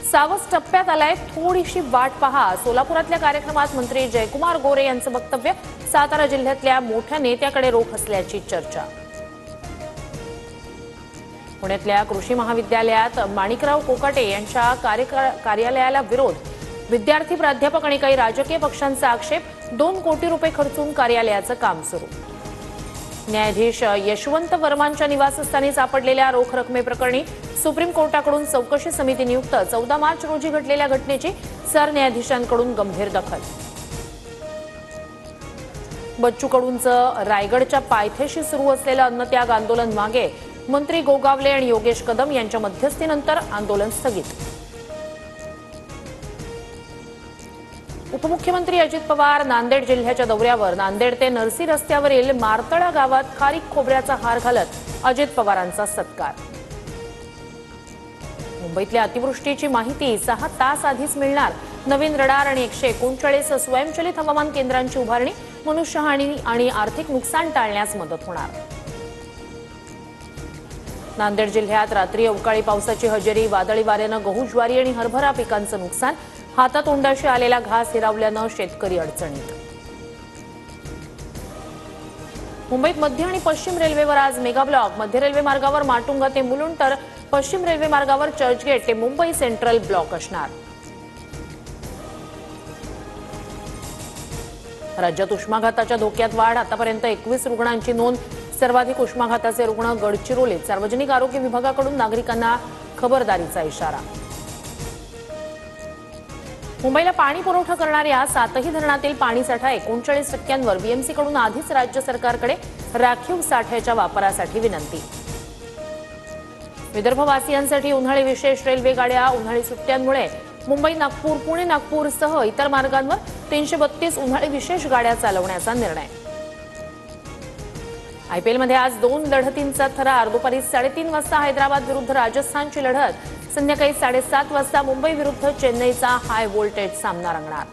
सावज टप्प्यात आलाय, थोडीशी वाट पहा। सोलापुरातल्या कार्यक्रमात मंत्री जयकुमार गोरे यांचं वक्तव्य। सातारा जिल्ह्यातल्या मोठ्या नेत्याकडे रोख असल्याची चर्चा। पुण्यातल्या कृषी महाविद्यालयात माणिकराव कोकाटे यांच्या कार्यालयाला विरोध। विद्यार्थी, प्राध्यापक आणि काही राजकीय पक्षांचा आक्षेप। 2 कोटी रुपये खर्चून कार्यालयाचं काम सुरू। न्यायाधीश यशवंत वर्मांच्या निवासस्थानी सापडलेल्या रोख रकमेप्रकरणी सुप्रीम कोर्टाकडून चौकशी समिती नियुक्त। 14 मार्च रोजी घडलेल्या घटनेची सरन्यायाधीशांकडून गंभीर दखल। बच्चू कडूंचं रायगडच्या पायथ्याशी सुरू असलेलं अन्नत्याग आंदोलन मागे। मंत्री गोगावले आणि योगेश कदम यांच्या मध्यस्थीनंतर आंदोलन स्थगित। उपमुख्यमंत्री अजित पवार नांदेड जिल्ह्याच्या दौऱ्यावर। नांदेड ते नरसी रस्त्यावरील मारतळा गावात खारीक खोबऱ्याचा हार घालत अजित पवारांचा सत्कार। मुंबईतल्या अतिवृष्टीची माहिती 6 तास आधीच मिळणार। नवीन रडार आणि 139 स्वयंचलित हवामान केंद्रांची उभारणी। मनुष्यहानी आणि आर्थिक नुकसान टाळण्यास मदत होणार। नांदेड जिल्ह्यात रात्री अवकाळी पावसाची हजेरी। वादळी वाऱ्यानं गहू, ज्वारी आणि हरभरा पिकांचं नुकसान। हातातोंडाशी आलेला घास हिरावल्यानं शेतकरी अडचणीत। मुंबईत मध्य आणि पश्चिम रेल्वेवर आज मेगा ब्लॉक। मध्य रेल्वे मार्गावर माटुंगा ते मुलुंड, तर पश्चिम रेल्वे मार्गावर चर्चगेट ते मुंबई सेंट्रल ब्लॉक असणार। राज्यात उष्माघाताच्या धोक्यात वाढ। आतापर्यंत 21 रुग्णांची नोंद। सर्वाधिक उष्माघाताचे रुग्ण गडचिरोलीत। सार्वजनिक आरोग्य विभागाकडून नागरिकांना खबरदारीचा इशारा। मुंबईला पाणी पुरवठा करणाऱ्या 7ही धरणातील पाणीसाठा 39% बीएमसीकडून आधीच राज्य सरकारकडे राखीव साठ्याच्या वापरासाठी विनंती। विदर्भवासियांसाठी उन्हाळी विशेष रेल्वे गाड्या। उन्हाळी सुट्ट्यांमुळे मुंबई, नागपूर, पुणे, नागपूरसह इतर मार्गांवर 332 उन्हाळी विशेष गाड्या चालवण्याचा निर्णय। आयपीएलमध्ये आज 2 लढतींचा थरार। दुपारी 3:30 वाजता हैदराबाद विरुद्ध राजस्थानची लढत। संध्याकाळी 7:30 वाजता मुंबई विरुद्ध चेन्नईचा हाय व्होल्टेज सामना रंगणार।